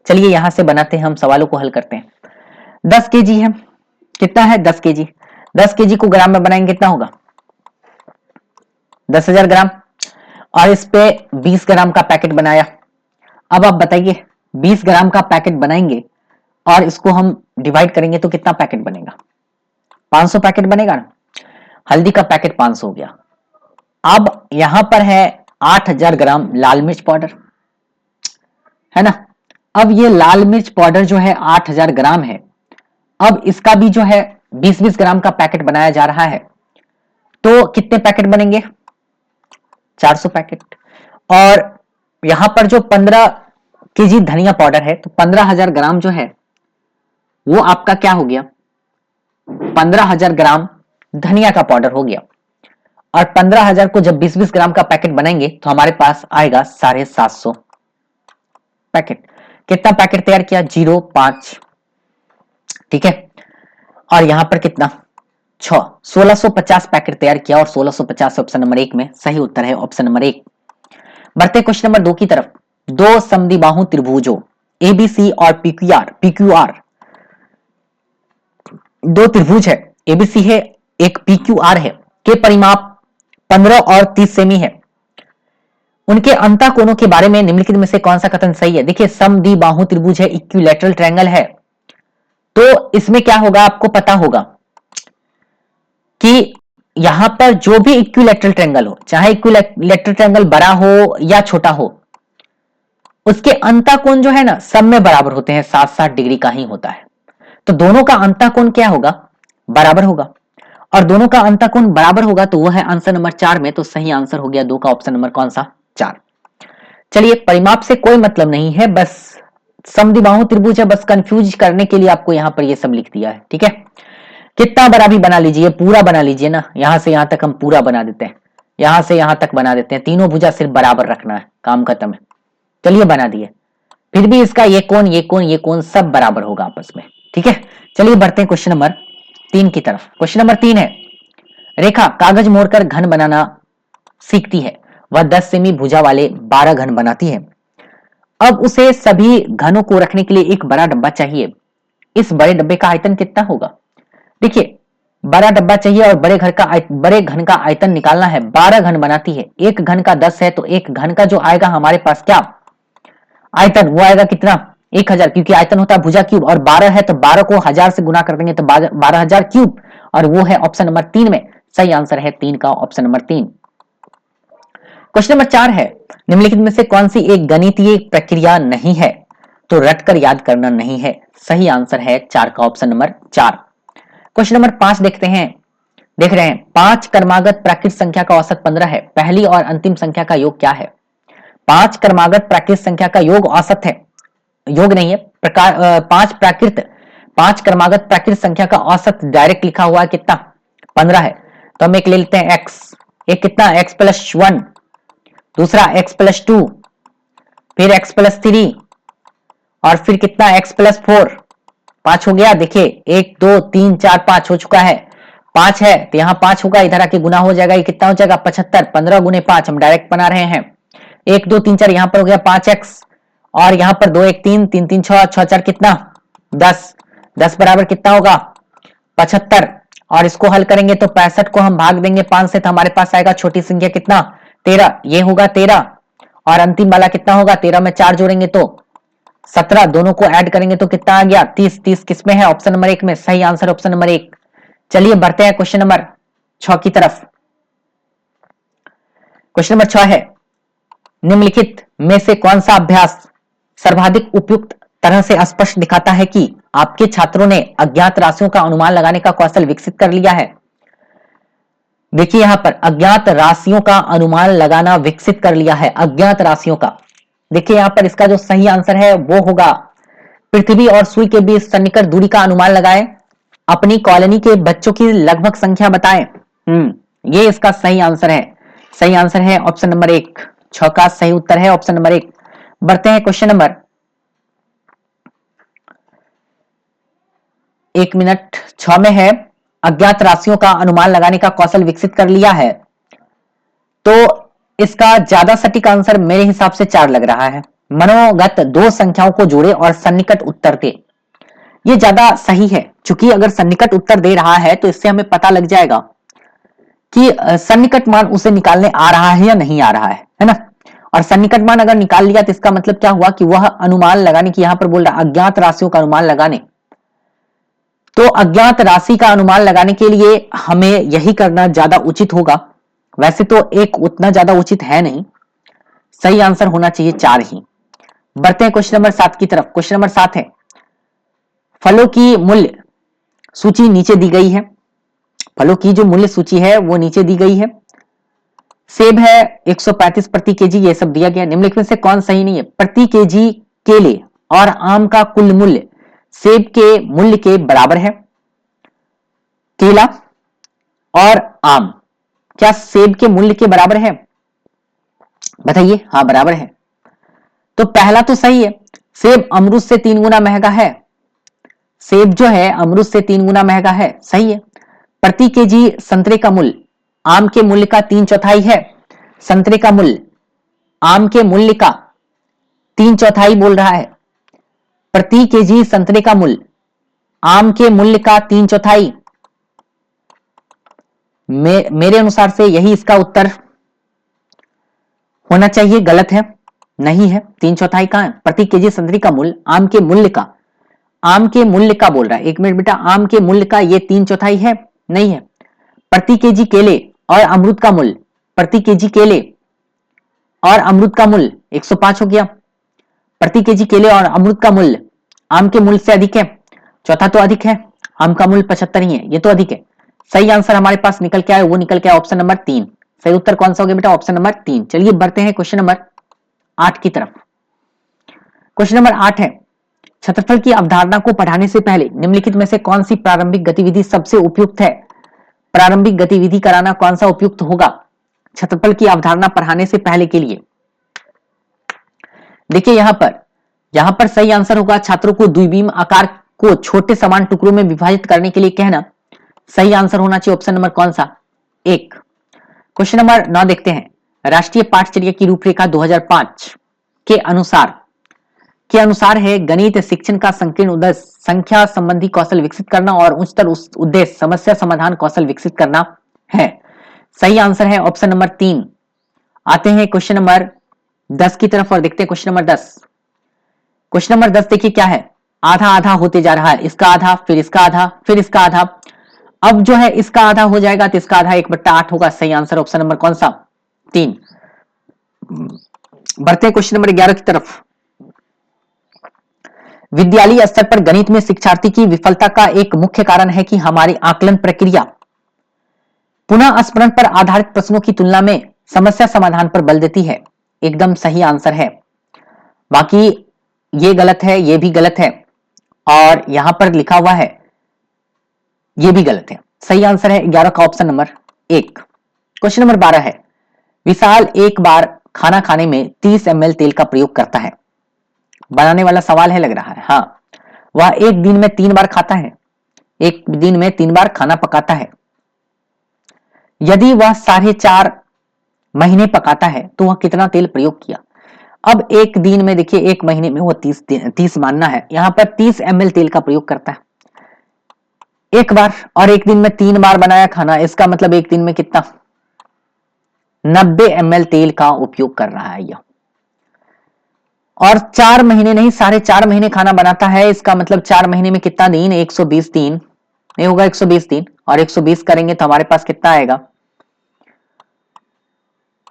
चलिए यहां से बनाते हैं, हम सवालों को हल करते हैं। 10 केजी है, कितना है 10 केजी, 10 केजी को ग्राम में बनाएंगे कितना होगा 10,000 ग्राम, और इस पे 20 ग्राम का पैकेट बनाया। अब आप बताइए 20 ग्राम का पैकेट बनाएंगे और इसको हम डिवाइड करेंगे तो कितना पैकेट बनेगा, 500 पैकेट बनेगा ना। हल्दी का पैकेट 500 हो गया। अब यहां पर है 8,000 ग्राम लाल मिर्च पाउडर, है ना। अब ये लाल मिर्च पाउडर जो है 8,000 ग्राम है। अब इसका भी जो है 20-20 ग्राम का पैकेट बनाया जा रहा है, तो कितने पैकेट बनेंगे 400 पैकेट। और यहां पर जो 15 केजी धनिया पाउडर है, तो 15,000 ग्राम जो है वो आपका क्या हो गया, 15,000 ग्राम धनिया का पाउडर हो गया। और 15,000 को जब 20-20 ग्राम का पैकेट बनाएंगे तो हमारे पास आएगा 750 पैकेट। कितना पैकेट तैयार किया 0.5, ठीक है। और यहां पर कितना 1650 पैकेट तैयार किया, और 1650 ऑप्शन नंबर 1 में सही उत्तर है ऑप्शन नंबर 1। बढ़ते क्वेश्चन नंबर 2 की तरफ। दो समद्विबाहु त्रिभुजों एबीसी और पीक्यूआर, दो त्रिभुज है, एबीसी है एक पीक्यूआर है, के परिमाप 15 और 30 सेमी है। उनके अंतःकोणों के बारे में निम्नलिखित में से कौन सा कथन सही है? देखिए समद्विबाहु त्रिभुज है, इक्विलैटरल ट्रायंगल है, तो इसमें क्या होगा आपको पता होगा कि यहां पर जो भी इक्विलैटरल ट्रायंगल हो, चाहे इक्विलैटरल ट्रायंगल बड़ा हो या छोटा हो, उसके अंतःकोण जो है ना सब में बराबर होते हैं, 60-60 डिग्री का ही होता है। तो दोनों का अंतःकोण क्या होगा, बराबर होगा। और दोनों का अंतःकोण बराबर होगा तो वो है आंसर नंबर 4 में, तो सही आंसर हो गया 2 का ऑप्शन नंबर कौन सा 4। चलिए परिमाप से कोई मतलब नहीं है, बस समद्विबाहु त्रिभुज है, बस कंफ्यूज करने के लिए आपको यहां पर ये सब लिख दिया है, ठीक है। कितना बड़ा भी बना लीजिए, पूरा बना लीजिए ना, यहां से यहां तक हम पूरा बना देते हैं, यहां से यहां तक बना देते हैं, तीनों भुजा सिर्फ बराबर रखना है, काम खत्म है। चलिए बना दिए, फिर भी इसका ये कोण ये कोण ये कोण सब बराबर होगा आपस में, ठीक है। चलिए बढ़ते हैं क्वेश्चन नंबर 3 की तरफ। क्वेश्चन नंबर 3 है, रेखा कागज मोड़कर घन बनाना सीखती है। वह 10 सेमी भुजा वाले 12 घन बनाती है। अब उसे सभी घनों को रखने के लिए एक बड़ा डब्बा चाहिए। इस बड़े डब्बे का आयतन कितना होगा? देखिए बड़ा डब्बा चाहिए और बड़े घन का आयतन निकालना है। 12 घन बनाती है, एक घन का 10 है, तो एक घन का जो आएगा हमारे पास क्या आयतन, वो आएगा कितना 1000, क्योंकि आयतन होता है भुजा क्यूब, और 12 है तो 12 को 1000 से गुना कर देंगे तो 12,000 क्यूब, और वो है ऑप्शन नंबर 3 में। सही आंसर है 3 का ऑप्शन नंबर 3। क्वेश्चन नंबर 4 है, निम्नलिखित में से कौन सी एक गणितीय प्रक्रिया नहीं है? तो रटकर याद करना नहीं है। सही आंसर है 4 का ऑप्शन नंबर 4। क्वेश्चन नंबर 5 देखते हैं, देख रहे हैं 5 क्रमागत प्राकृत संख्या का औसत 15 है, पहली और अंतिम संख्या का योग क्या है? 5 क्रमागत प्राकृत संख्या का योग औसत है, योग नहीं है, 5 क्रमागत प्राकृत संख्या का औसत डायरेक्ट लिखा हुआ है कितना 15 है, तो हम एक ले लेते हैं x, एक कितना x+1, दूसरा x+2, फिर x+3, और फिर कितना x+4, 5 हो गया। देखिए 1 2 3 4 5 हो चुका है, 5 है तो यहाँ 5 होगा, इधर आके गुना हो जाएगा, ये कितना हो जाएगा 75, 15 गुने 5 हम डायरेक्ट बना रहे हैं, 1 2 3 4 यहाँ पर हो गया 5x, और यहाँ पर 2 1 3 3 3 6 6 4 कितना 10, 10 बराबर कितना होगा 75, और इसको हल करेंगे तो 65 को हम भाग देंगे 5 से तो हमारे पास आएगा छोटी संख्या कितना 13, ये होगा 13, और अंतिम वाला कितना होगा 13 में 4 जोड़ेंगे तो 17, दोनों को ऐड करेंगे तो कितना आ गया 30, 30 किसमें है ऑप्शन नंबर 1 में। सही आंसर ऑप्शन नंबर 1। चलिए बढ़ते हैं क्वेश्चन नंबर 6 की तरफ। क्वेश्चन नंबर 6 है, निम्नलिखित में से कौन सा अभ्यास सर्वाधिक उपयुक्त तरह से स्पष्ट दिखाता है कि आपके छात्रों ने अज्ञात राशियों का अनुमान लगाने का कौशल विकसित कर लिया है? देखिए यहां पर अज्ञात राशियों का अनुमान लगाना विकसित कर लिया है, अज्ञात राशियों का, देखिए यहां पर इसका जो सही आंसर है वो होगा पृथ्वी और सूर्य के बीच सन्निकट दूरी का अनुमान लगाएं, अपनी कॉलोनी के बच्चों की लगभग संख्या बताएं। ये इसका सही आंसर है। सही आंसर है ऑप्शन नंबर 1। 6 का सही उत्तर है ऑप्शन नंबर 1। बढ़ते हैं क्वेश्चन नंबर 1 मिनट 6 में है, अज्ञात राशियों का अनुमान लगाने का कौशल विकसित कर लिया है। तो इसका ज्यादा सटीक आंसर मेरे हिसाब से 4 लग रहा है। मनोगत दो संख्याओं को जोड़े और सन्निकट उत्तर दे। ये ज्यादा सही है, क्योंकि अगर सन्निकट उत्तर दे रहा है तो इससे हमें पता लग जाएगा कि सन्निकट मान उसे निकालने आ रहा है या नहीं आ रहा है ना। और सन्निकट मान अगर निकाल लिया तो इसका मतलब क्या हुआ कि वह अनुमान लगाने की, यहां पर बोल रहा अज्ञात राशियों का अनुमान लगाने, तो अज्ञात राशि का अनुमान लगाने के लिए हमें यही करना ज्यादा उचित होगा। वैसे तो एक उतना ज्यादा उचित है नहीं, सही आंसर होना चाहिए 4 ही। बढ़ते हैं क्वेश्चन नंबर 7 की तरफ। क्वेश्चन नंबर 7 है, फलों की मूल्य सूची नीचे दी गई है। फलों की जो मूल्य सूची है वो नीचे दी गई है। सेब है 135 प्रति केजी, ये सब दिया गया। निम्नलिखित में से कौन सही नहीं है? प्रति केजी केले और आम का कुल मूल्य सेब के मूल्य के बराबर है। केला और आम क्या सेब के मूल्य के बराबर है? बताइए। हाँ, बराबर है। तो पहला तो सही है, सेब अमरूद से 3 गुना महंगा है। सेब जो है अमरूद से 3 गुना महंगा है, सही है। प्रति केजी संतरे का मूल्य आम के मूल्य का 3/4 है। संतरे का मूल्य आम के मूल्य का 3/4 बोल रहा है। प्रति केजी संतरे का मूल्य आम के मूल्य का 3/4। मेरे अनुसार से यही इसका उत्तर होना चाहिए। गलत है, नहीं है। 3/4 कहां है? प्रति केजी संतरे का मूल्य आम के मूल्य का, आम के मूल्य का बोल रहा है। 1 मिनट बेटा, आम के मूल्य का ये 3/4 है, नहीं है। प्रति केजी केले और अमरूद का मूल्य, प्रति केजी केले और अमरूद का मूल्य 105 हो गया। प्रति केजी केले और अमरूद का मूल्य आम के मूल्य से अधिक है। चौथा तो अधिक है, आम का मूल्य 75 ही है, ये तो अधिक है। सही आंसर हमारे पास निकल के आया, वो निकल के आया ऑप्शन नंबर 3। सही उत्तर कौन सा हो गया बेटा? Option number 3। चलिए बढ़ते हैं क्वेश्चन नंबर 8 की तरफ। क्वेश्चन नंबर 8 है, क्षेत्रफल की अवधारणा को पढ़ाने से पहले निम्नलिखित में से कौन सी प्रारंभिक गतिविधि सबसे उपयुक्त है? प्रारंभिक गतिविधि कराना कौन सा उपयुक्त होगा क्षेत्रफल की अवधारणा पढ़ाने से पहले के लिए? देखिए यहां पर सही आंसर होगा छात्रों को द्विविम आकार को छोटे समान टुकड़ों में विभाजित करने के लिए कहना। सही आंसर होना चाहिए ऑप्शन नंबर कौन सा? 1। क्वेश्चन नंबर 9 देखते हैं, राष्ट्रीय पाठ्यचर्या की रूपरेखा 2005 के अनुसार है गणित शिक्षण का संकीर्ण उद्देश्य संख्या संबंधी कौशल विकसित करना और उच्चतर उद्देश्य समस्या समाधान कौशल विकसित करना है। सही आंसर है ऑप्शन नंबर 3। आते हैं क्वेश्चन नंबर 10 की तरफ और देखते हैं क्वेश्चन नंबर 10। क्वेश्चन नंबर 10 देखिए क्या है, आधा आधा होते जा रहा है, इसका आधा, फिर इसका आधा, फिर इसका आधा। अब जो है इसका आधा हो जाएगा तो इसका आधा 1/8 होगा। सही आंसर ऑप्शन नंबर कौन सा? 3। बढ़ते हैं क्वेश्चन नंबर 11 की तरफ। विद्यालय स्तर पर गणित में शिक्षार्थी की विफलता का एक मुख्य कारण है कि हमारी आकलन प्रक्रिया पुनः स्मरण पर आधारित प्रश्नों की तुलना में समस्या समाधान पर बल देती है। एकदम सही आंसर है। बाकी ये गलत है, ये भी गलत है, और यहां पर लिखा हुआ है ये भी गलत है। सही आंसर है 11 का ऑप्शन नंबर 1। क्वेश्चन नंबर 12 है, विशाल एक बार खाना खाने में 30 ml तेल का प्रयोग करता है। बनाने वाला सवाल है लग रहा है। हाँ, वह एक दिन में 3 बार खाता है, एक दिन में 3 बार खाना पकाता है। यदि वह 4.5 महीने पकाता है तो वह कितना तेल प्रयोग किया? अब एक दिन में देखिए, एक महीने में वो 30 मानना है, यहां पर 30 ml तेल का प्रयोग करता है एक बार, और एक दिन में 3 बार बनाया खाना, इसका मतलब एक दिन में कितना? 90 ml तेल का उपयोग कर रहा है यह। और 4 महीने नहीं, 4.5 महीने खाना बनाता है, इसका मतलब 4 महीने में कितना दिन? 120 दिन नहीं होगा, 120 दिन, और 120 करेंगे तो हमारे पास कितना आएगा?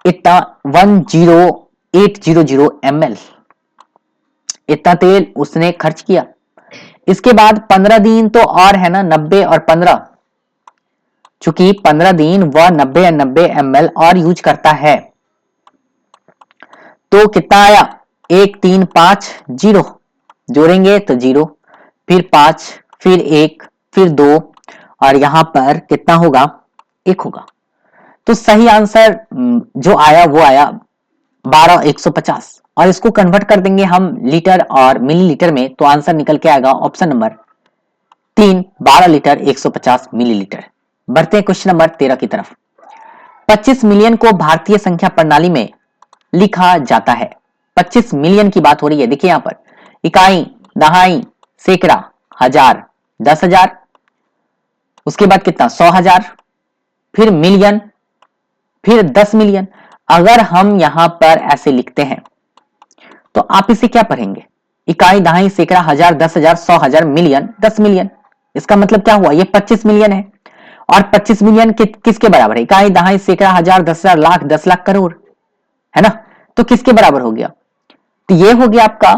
इतना 10800 ml इतना तेल उसने खर्च किया। इसके बाद 15 दिन तो और है ना, 90 और 15, चूंकि 15 दिन वह 90 ml और यूज करता है, तो कितना आया? 1 3 5 0 जोड़ेंगे तो 0, फिर 5, फिर 1, फिर 2 और यहां पर कितना होगा, 1 होगा। तो सही आंसर जो आया वो आया 12,150 और इसको कन्वर्ट कर देंगे हम लीटर और मिलीलीटर में तो आंसर निकल के आएगा ऑप्शन नंबर 3, 12 लीटर 150 मिलीलीटर। बढ़ते हैं क्वेश्चन नंबर 13 की तरफ। 25 मिलियन को भारतीय संख्या प्रणाली में लिखा जाता है। 25 मिलियन की बात हो रही है। देखिए यहां पर इकाई, दहाई, सैकड़ा, हजार, 10,000, उसके बाद कितना 100,000, फिर मिलियन, फिर 10 मिलियन। अगर हम यहां पर ऐसे लिखते हैं तो आप इसे क्या पढ़ेंगे, इकाई, दहाई, सैकड़ा, हजार, 10,000, 100,000, मिलियन, 10 मिलियन। इसका मतलब क्या हुआ, ये 25 मिलियन है और 25 मिलियन किसके बराबर है, इकाई, दहाई, सैकड़ा, हजार, 10,000, लाख, 10 लाख, करोड़, है ना। तो किसके बराबर हो गया, तो ये हो गया आपका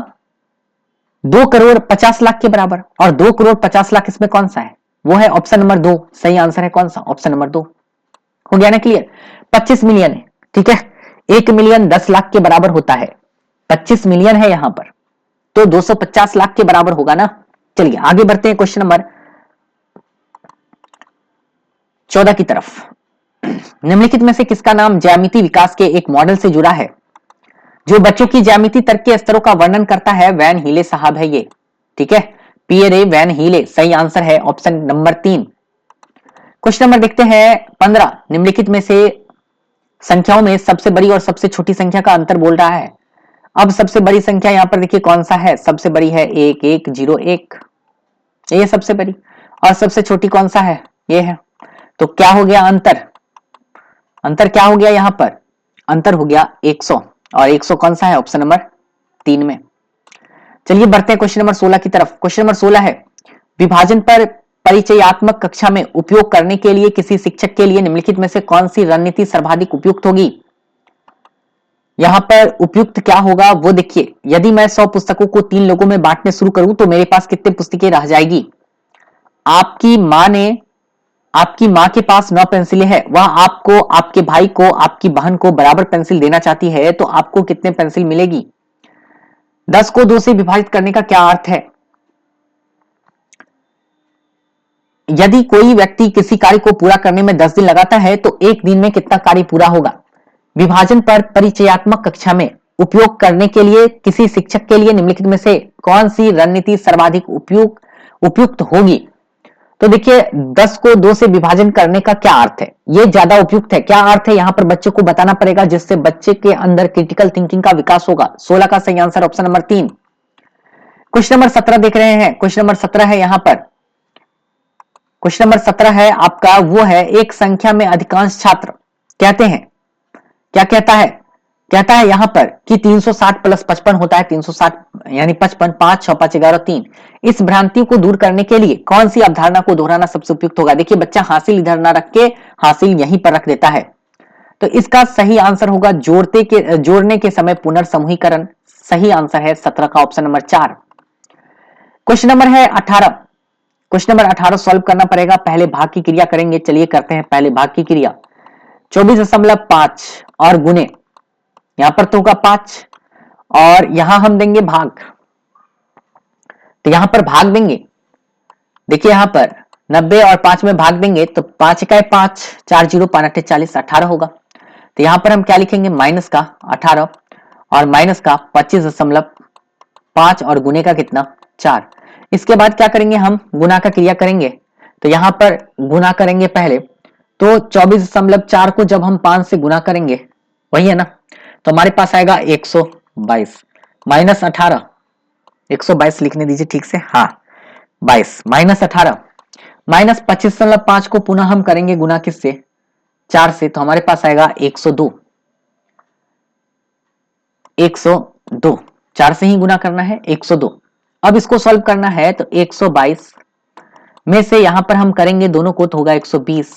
2 करोड़ 50 लाख के बराबर। और 2 करोड़ 50 लाख इसमें कौन सा है, वो है ऑप्शन नंबर 2। सही आंसर है कौन सा, ऑप्शन नंबर 2। हो गया ना क्लियर। 25 मिलियन है, ठीक है। 1 मिलियन 10 लाख के बराबर होता है, 25 मिलियन है यहां पर तो 250 लाख के बराबर होगा ना। चलिए आगे बढ़ते हैं क्वेश्चन नंबर 14 की तरफ। निम्नलिखित में से किसका नाम ज्यामिति विकास के एक मॉडल से जुड़ा है जो बच्चों की ज्यामिति तर्क के स्तरों का वर्णन करता है। वैन हीले साहब है ये, ठीक है, पियरे वैन हीले। सही आंसर है ऑप्शन नंबर 3। क्वेश्चन नंबर देखते हैं 15। निम्नलिखित में से संख्याओं में सबसे बड़ी और सबसे छोटी संख्या का अंतर बोल रहा है। अब सबसे बड़ी संख्या यहां पर देखिए कौन सा है, सबसे बड़ी है 1101, ये सबसे बड़ी। और सबसे छोटी कौन सा है, ये है। तो क्या हो गया अंतर, अंतर क्या हो गया यहां पर, अंतर हो गया 100 और 100 कौन सा है, ऑप्शन नंबर 3 में। चलिए बढ़ते हैं क्वेश्चन नंबर 16 की तरफ। क्वेश्चन नंबर 16 है, विभाजन पर परिचयात्मक कक्षा में उपयोग करने के लिए किसी शिक्षक के लिए निम्नलिखित में से कौन सी रणनीति सर्वाधिक उपयुक्त होगी। यहां पर उपयुक्त क्या होगा वो देखिए, यदि मैं 100 पुस्तकों को 3 लोगों में बांटने शुरू करूं तो मेरे पास कितने पुस्तकें रह जाएगी। आपकी मां के पास 9 पेंसिलें हैं, वह आपको, आपके भाई को, आपकी बहन को बराबर पेंसिल देना चाहती है तो आपको कितने पेंसिल मिलेगी। 10 को 2 से विभाजित करने का क्या अर्थ है, यदि कोई व्यक्ति किसी कार्य को पूरा करने में 10 दिन लगाता है तो 1 दिन में कितना कार्य पूरा होगा। विभाजन पर परिचयात्मक कक्षा में उपयोग करने के लिए किसी शिक्षक के लिए निम्नलिखित में से कौन सी रणनीति सर्वाधिक उपयुक्त होगी। तो देखिए 10 को 2 से विभाजन करने का क्या अर्थ है, ये ज्यादा उपयुक्त है। क्या अर्थ है यहां पर बच्चे को बताना पड़ेगा जिससे बच्चे के अंदर क्रिटिकल थिंकिंग का विकास होगा। 16 का सही answer option number 3। Question number 17 देख रहे हैं। क्वेश्चन नंबर 17 है यहां पर, क्वेश्चन नंबर 17 है आपका, वो है एक संख्या में अधिकांश छात्र कहते हैं, क्या कहता है यहां पर कि 360 प्लस 55 होता है 360 यानी 55, 5 6 5 11 3। इस भ्रांति को दूर करने के लिए कौन सी अवधारणा को दोहराना सबसे उपयुक्त होगा। देखिए बच्चा हासिल इधर ना रख के हासिल यहीं पर रख देता है, तो इसका सही आंसर होगा जोड़ने के समय पुनर्समूहीकरण। सही आंसर है 17 का ऑप्शन नंबर 4। क्वेश्चन नंबर है 18। क्वेश्चन नंबर 18 सॉल्व करना पड़ेगा, पहले भाग की क्रिया करेंगे। चलिए करते हैं पहले भाग की क्रिया। 24.5 और गुने, यहां पर तो होगा 5 और यहां हम देंगे भाग, तो यहां पर भाग देंगे। देखिए यहां पर 90 और 5 में भाग देंगे तो 5 का 5, 4 0 5 8 40, 18 होगा। तो यहां पर हम क्या लिखेंगे, माइनस का 18 और माइनस का 25.5 और गुने का कितना 4। इसके बाद क्या करेंगे, हम गुना का क्रिया करेंगे। तो यहां पर गुना करेंगे पहले, तो 24.4 को जब हम 5 से गुना करेंगे, वही है ना, तो हमारे पास आएगा 122 माइनस 18, 122 लिखने दीजिए ठीक से, हाँ 22 माइनस 18 माइनस 25.5 को पुनः हम करेंगे गुना किससे, 4 से, तो हमारे पास आएगा 102 4 से ही गुना करना है 102। अब इसको सॉल्व करना है तो 122 में से यहां पर हम करेंगे दोनों को तो होगा 120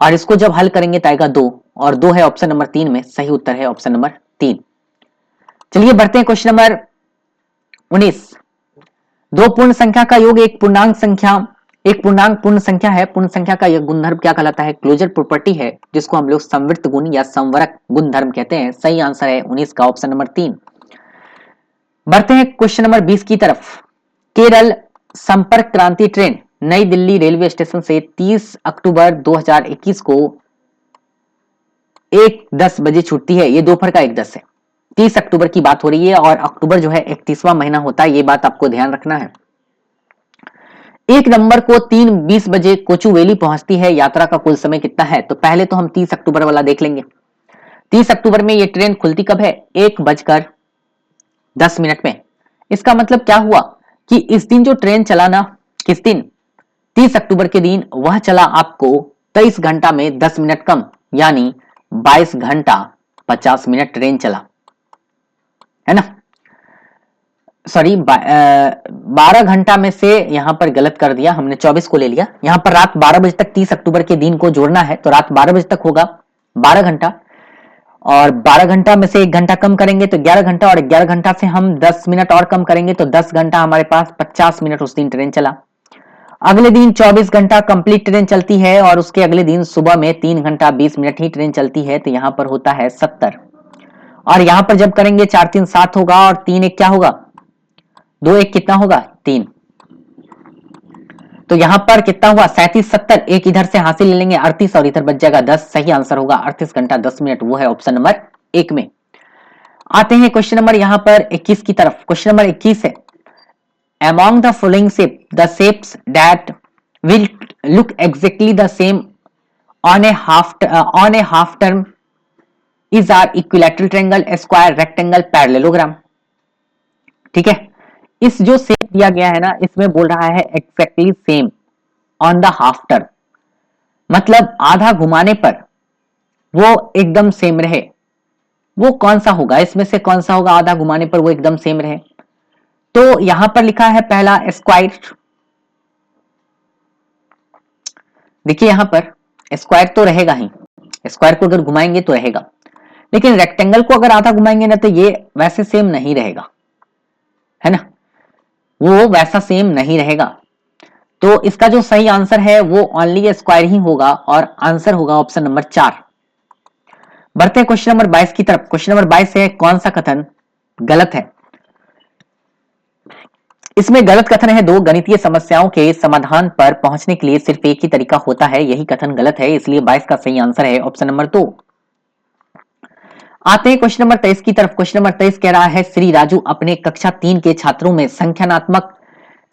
और इसको जब हल करेंगे तो आएगा 2 और 2 है ऑप्शन नंबर 3 में। सही उत्तर है ऑप्शन नंबर 3। चलिए बढ़ते हैं क्वेश्चन नंबर 19। दो पूर्ण संख्या का योग एक पूर्णांक पूर्ण संख्या है। पूर्ण संख्या का यह गुणधर्म क्या कहलाता है, क्लोजर प्रॉपर्टी है, जिसको हम लोग संवृत्त गुण या संवरक गुणधर्म कहते हैं। सही आंसर है 19 का ऑप्शन नंबर 3। बढ़ते हैं क्वेश्चन नंबर 20 की तरफ। केरल संपर्क क्रांति ट्रेन नई दिल्ली रेलवे स्टेशन से 30 अक्टूबर 2021 को 1:10 बजे छूटती है। ये दोपहर का 1:10 है। 30 अक्टूबर की बात हो रही है और अक्टूबर जो है 31वां महीना होता है, ये बात आपको ध्यान रखना है। 1 नंबर को 3:20 बजे कोचुवेली पहुंचती है। यात्रा का कुल समय कितना है? तो पहले तो हम 30 अक्टूबर वाला देख लेंगे। 30 अक्टूबर में ये ट्रेन खुलती कब है? 1:10 में। इसका मतलब क्या हुआ कि इस दिन जो ट्रेन चला ना, किस दिन? 30 अक्टूबर के दिन वह चला आपको 23 घंटा में 10 मिनट कम, यानी 22 घंटा 50 मिनट ट्रेन चला, है ना। सॉरी, 12 घंटा में से यहां पर गलत कर दिया हमने, 24 को ले लिया। यहां पर रात 12 बजे तक 30 अक्टूबर के दिन को जोड़ना है, तो रात 12 बजे तक होगा 12 घंटा, और 12 घंटा में से 1 घंटा कम करेंगे तो 11 घंटा, और 11 घंटा से हम 10 मिनट और कम करेंगे तो 10 घंटा हमारे पास 50 मिनट उस दिन ट्रेन चला। अगले दिन 24 घंटा कंप्लीट ट्रेन चलती है और उसके अगले दिन सुबह में 3 घंटा 20 मिनट ही ट्रेन चलती है, तो यहां पर होता है 70। और यहां पर जब करेंगे 4 3 7 होगा और 3 1 क्या होगा? 2 1 कितना होगा? 3। तो यहां पर कितना हुआ? 37 70, एक इधर से हासिल ले लेंगे 38 और इधर बच जाएगा 10। सही आंसर होगा 38 घंटा 10 मिनट, वो है ऑप्शन नंबर 1 में। आते हैं क्वेश्चन नंबर यहां पर 21 की तरफ। क्वेश्चन नंबर 21 है, among the following shape the shapes that will look exactly the same on a half term is our equilateral triangle, square, rectangle, parallelogram। ठीक है, इस जो शेप दिया गया है ना, इसमें बोल रहा है exactly same on the half turn, मतलब आधा घुमाने पर वो एकदम सेम रहे। वो कौन सा होगा? इसमें से कौन सा होगा आधा घुमाने पर वो एकदम सेम रहे? तो यहां पर लिखा है पहला स्क्वायर। देखिए यहां पर स्क्वायर तो रहेगा ही, स्क्वायर को अगर घुमाएंगे तो रहेगा, लेकिन रेक्टेंगल को अगर आधा घुमाएंगे ना तो ये वैसे सेम नहीं रहेगा, है ना, वो वैसा सेम नहीं रहेगा। तो इसका जो सही आंसर है वो ओनली स्क्वायर ही होगा और आंसर होगा ऑप्शन नंबर 4। बढ़ते हैं क्वेश्चन नंबर 22 की तरफ। क्वेश्चन नंबर 22 है, कौन सा कथन गलत है? इसमें गलत कथन है, दो गणितीय समस्याओं के समाधान पर पहुंचने के लिए सिर्फ एक ही तरीका होता है, यही कथन गलत है, इसलिए 22 का सही आंसर है ऑप्शन नंबर 2। आते हैं क्वेश्चन नंबर 23 की तरफ। क्वेश्चन नंबर 23 कह रहा है, श्री राजू अपने कक्षा 3 के छात्रों में संख्यात्मक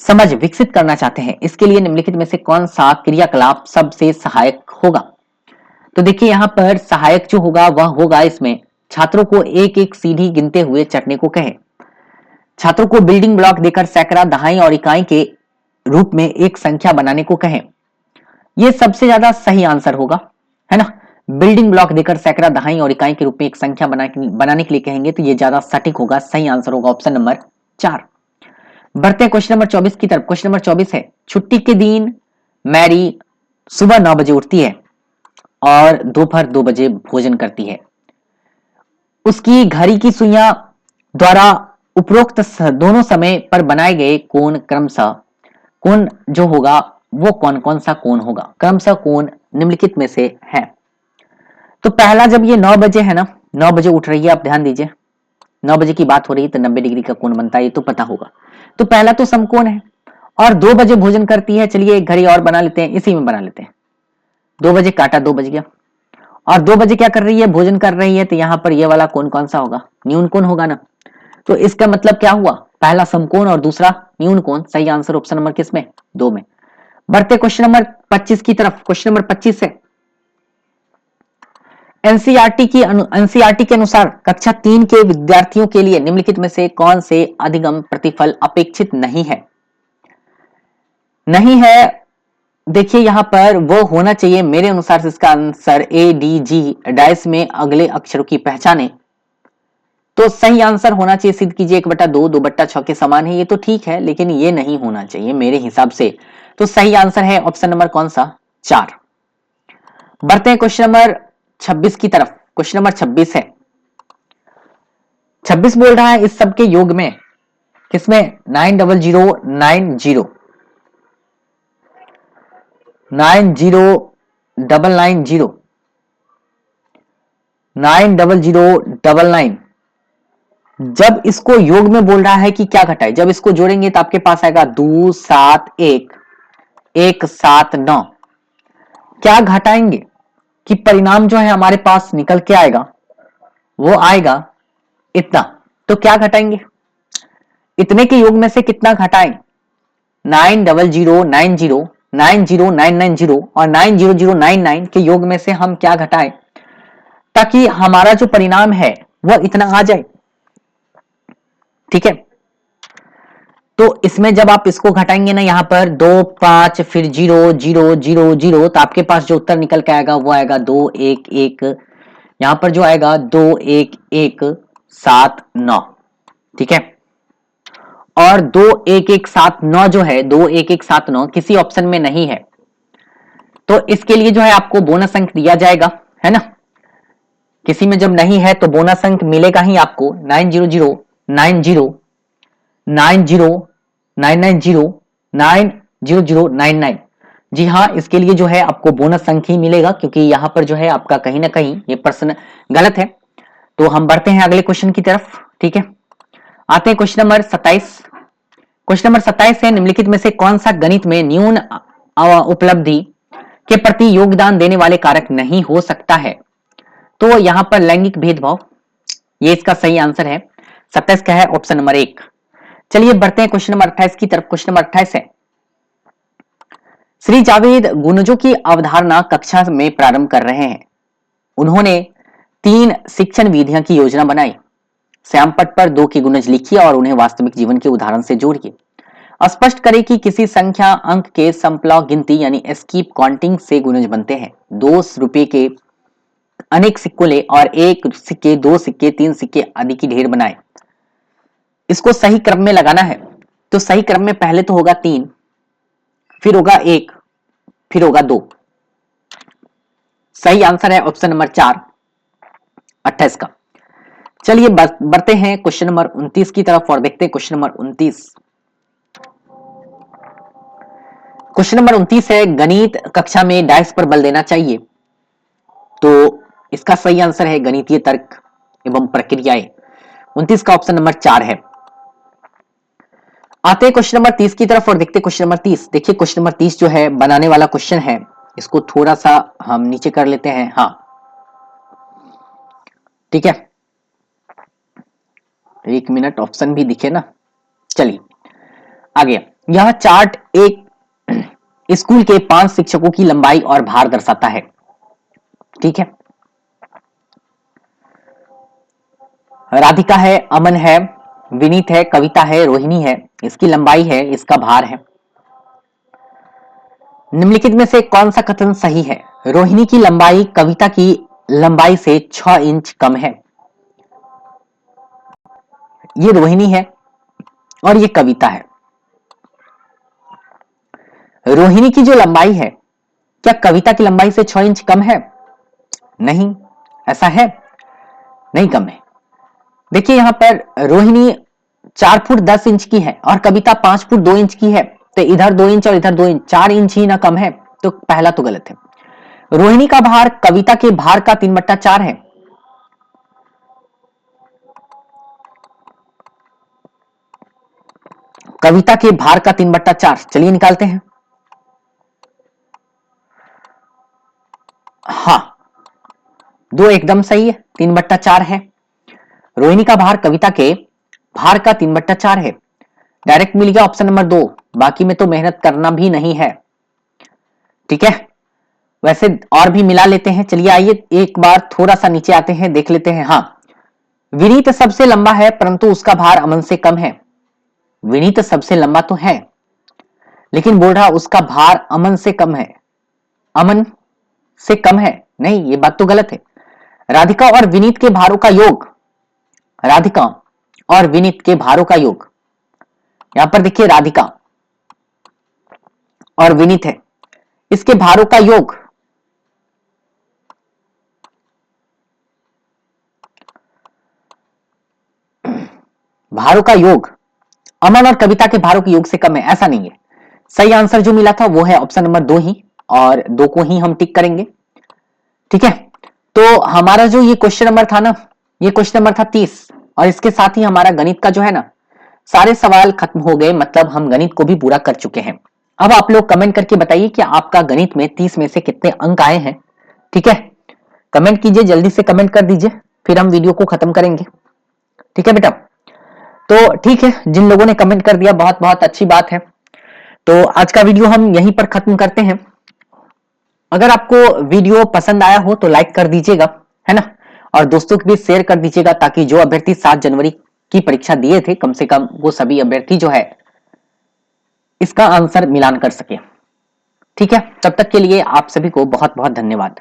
समझ विकसित करना चाहते हैं, इसके लिए निम्नलिखित में से कौन सा क्रियाकलाप सबसे सहायक होगा? तो देखिए यहां पर सहायक जो होगा वह होगा, इसमें छात्रों को एक एक सीढ़ी गिनते हुए चढ़ने को कहे, छात्रों को बिल्डिंग ब्लॉक देकर सैकड़ा, दहाई और इकाई के रूप में एक संख्या बनाने को कहें। यह सबसे ज्यादा सही आंसर होगा, है ना। बिल्डिंग ब्लॉक देकर सैकड़ा, दहाई और इकाई के रूप में एक संख्या बनाने के लिए कहेंगे तो यह ज्यादा सटीक होगा, सही आंसर होगा ऑप्शन नंबर 4। बढ़ते हैं क्वेश्चन नंबर 24 की तरफ। क्वेश्चन नंबर 24 है, छुट्टी के दिन मैरी सुबह 9 बजे उठती है और दोपहर 2 बजे भोजन करती है। उसकी घड़ी की सुइयां द्वारा उपरोक्त दोनों समय पर बनाए गए कोण क्रमशः, कोण जो होगा वो कौन कौन सा कोण होगा? क्रमशः कोण निम्नलिखित में से है। तो पहला, जब ये 9 बजे है ना, 9 बजे उठ रही है, आप ध्यान दीजिए 9 बजे की बात हो रही है तो 90 डिग्री का कोण बनता है, ये तो पता होगा। तो पहला तो समकोण है, और 2 बजे भोजन करती है। चलिए एक घड़ी और बना लेते हैं, इसी में बना लेते हैं। 2 बजे काटा, 2 बज गया, और 2 बजे क्या कर रही है? भोजन कर रही है, तो यहां पर ये वाला कोण कौन सा होगा? न्यून कोण होगा ना। तो इसका मतलब क्या हुआ? पहला समकोण और दूसरा न्यून कोण। सही आंसर ऑप्शन नंबर किसमें? 2 में। बढ़ते क्वेश्चन नंबर 25 की तरफ। क्वेश्चन नंबर 25 है, एनसीईआरटी के अनुसार कक्षा 3 के विद्यार्थियों के लिए निम्नलिखित में से कौन से अधिगम प्रतिफल अपेक्षित नहीं है? नहीं है, देखिए यहां पर वो होना चाहिए, मेरे अनुसार से इसका answer A D G, dice में अगले अक्षरों की पहचाने। तो सही आंसर होना चाहिए, सिद्ध कीजिए 1/2 2/6 के समान है, ये तो ठीक है, लेकिन ये नहीं होना चाहिए मेरे हिसाब से। तो सही आंसर है ऑप्शन नंबर कौन सा? 4। बढ़ते हैं क्वेश्चन नंबर 26 की तरफ। क्वेश्चन नंबर 26 है, 26 बोल रहा है इस सब के योग में, किसमें? 90090 90099 90099 जब इसको योग में बोल रहा है कि क्या घटाए, जब इसको जोड़ेंगे तो आपके पास आएगा 2 7 1 1 7 9। क्या घटाएंगे कि परिणाम जो है हमारे पास निकल के आएगा वो आएगा इतना। तो क्या घटाएंगे, इतने के योग में से कितना घटाएं, 90090 90990 और 90099 के योग में से हम क्या घटाएं ताकि हमारा जो परिणाम है वह इतना आ जाए। ठीक है, तो इसमें जब आप इसको घटाएंगे ना, यहां पर 2 5 फिर 0 0 0 0, तो आपके पास जो उत्तर निकल के आएगा वो आएगा 2 1 1, यहां पर जो आएगा 2 1 1 7 9। ठीक है, और 2 1 1 7 9 जो है 2 1 1 7 9 किसी ऑप्शन में नहीं है, तो इसके लिए जो है आपको बोनस अंक दिया जाएगा, है ना। किसी में जब नहीं है तो बोनस अंक मिलेगा ही आपको। 900 90 90 990 90099। जी हाँ, इसके लिए जो है आपको बोनस अंक ही मिलेगा, क्योंकि यहां पर जो है आपका कहीं ना कहीं ये प्रश्न गलत है। तो हम बढ़ते हैं अगले क्वेश्चन की तरफ। ठीक है, आते हैं क्वेश्चन नंबर 27। क्वेश्चन नंबर 27 है, निम्नलिखित में से कौन सा गणित में न्यून उपलब्धि के प्रति योगदान देने वाले कारक नहीं हो सकता है। तो यहां पर लैंगिक भेदभाव, ये इसका सही आंसर है। 27 का है ऑप्शन नंबर 1। चलिए बढ़ते हैं क्वेश्चन नंबर 28 की तरफ। क्वेश्चन नंबर 28 है, श्री जावेद गुणजों की अवधारणा कक्षा में प्रारंभ कर रहे हैं। उन्होंने 3 शिक्षण विधियों की योजना बनाई। श्यामपट्ट पर 2 की गुणज लिखिए और उन्हें वास्तविक जीवन के उदाहरण से जोड़िए। स्पष्ट करें कि किसी संख्या अंक के संप्लव गिनती यानी स्कीप काउंटिंग से गुणज बनते हैं। 2 रुपए के अनेक सिक्कों ले और 1 सिक्के 2 सिक्के 3 सिक्के आदि की ढेर बनाए। इसको सही क्रम में लगाना है, तो सही क्रम में पहले तो होगा 3, फिर होगा 1, फिर होगा 2। सही आंसर है ऑप्शन नंबर 4 28 का। चलिए बढ़ते हैं क्वेश्चन नंबर 29 की तरफ और देखते हैं क्वेश्चन नंबर 29। क्वेश्चन नंबर 29 है, गणित कक्षा में डायस पर बल देना चाहिए। तो इसका सही आंसर है गणितीय तर्क एवं प्रक्रियाएं। 29 का ऑप्शन नंबर 4 है। आते हैं क्वेश्चन नंबर 30 की तरफ और देखते हैं क्वेश्चन नंबर 30। देखिए क्वेश्चन नंबर 30 जो है बनाने वाला क्वेश्चन है, इसको थोड़ा सा हम नीचे कर लेते हैं। हाँ ठीक है, 1 मिनट, ऑप्शन भी दिखे ना। चलिए आगे, यह चार्ट एक स्कूल के 5 शिक्षकों की लंबाई और भार दर्शाता है। ठीक है, राधिका है, अमन है, विनीत है, कविता है, रोहिणी है। इसकी लंबाई है, इसका भार है। निम्नलिखित में से कौन सा कथन सही है। रोहिणी की लंबाई कविता की लंबाई से 6 इंच कम है। ये रोहिणी है और ये कविता है। रोहिणी की जो लंबाई है, क्या कविता की लंबाई से 6 इंच कम है? नहीं, ऐसा है नहीं, कम है। देखिए यहां पर रोहिणी 4 फुट 10 इंच की है और कविता 5 फुट 2 इंच की है, तो इधर 2 इंच और इधर 2 इंच, 4 इंच ही ना कम है, तो पहला तो गलत है। रोहिणी का भार कविता के भार का 3/4 है। कविता के भार का 3/4, चलिए निकालते हैं। हाँ, 2 एकदम सही है, 3/4 है। रोहिणी का भार कविता के भार का 3/4 है। डायरेक्ट मिल गया ऑप्शन नंबर 2, बाकी में तो मेहनत करना भी नहीं है। ठीक है, वैसे और भी मिला लेते हैं। चलिए आइए एक बार थोड़ा सा नीचे आते हैं, देख लेते हैं। हाँ, विनीत सबसे लंबा है परंतु उसका भार अमन से कम है। विनीत सबसे लंबा तो है, लेकिन बोल रहा उसका भार अमन से कम है। अमन से कम है, नहीं, ये बात तो गलत है। राधिका और विनीत के भारों का योग, राधिका और विनीत के भारों का योग, यहां पर देखिए राधिका और विनीत है, इसके भारों का योग भारों का योग अमन और कविता के भारों के योग से कम है, ऐसा नहीं है। सही आंसर जो मिला था वो है ऑप्शन नंबर 2 ही, और 2 को ही हम टिक करेंगे। ठीक है, तो हमारा जो ये क्वेश्चन नंबर था ना, ये क्वेश्चन नंबर था 30 और इसके साथ ही हमारा गणित का जो है ना सारे सवाल खत्म हो गए, मतलब हम गणित को भी पूरा कर चुके हैं। अब आप लोग कमेंट करके बताइए कि आपका गणित में 30 में से कितने अंक आए हैं। ठीक है, कमेंट कीजिए, जल्दी से कमेंट कर दीजिए, फिर हम वीडियो को खत्म करेंगे। ठीक है बेटा, तो ठीक है, जिन लोगों ने कमेंट कर दिया बहुत बहुत अच्छी बात है। तो आज का वीडियो हम यहीं पर खत्म करते हैं। अगर आपको वीडियो पसंद आया हो तो लाइक कर दीजिएगा, है ना, और दोस्तों के बीच शेयर कर दीजिएगा, ताकि जो अभ्यर्थी 7 जनवरी की परीक्षा दिए थे कम से कम वो सभी अभ्यर्थी जो है इसका आंसर मिलान कर सके। ठीक है, तब तक के लिए आप सभी को बहुत बहुत धन्यवाद।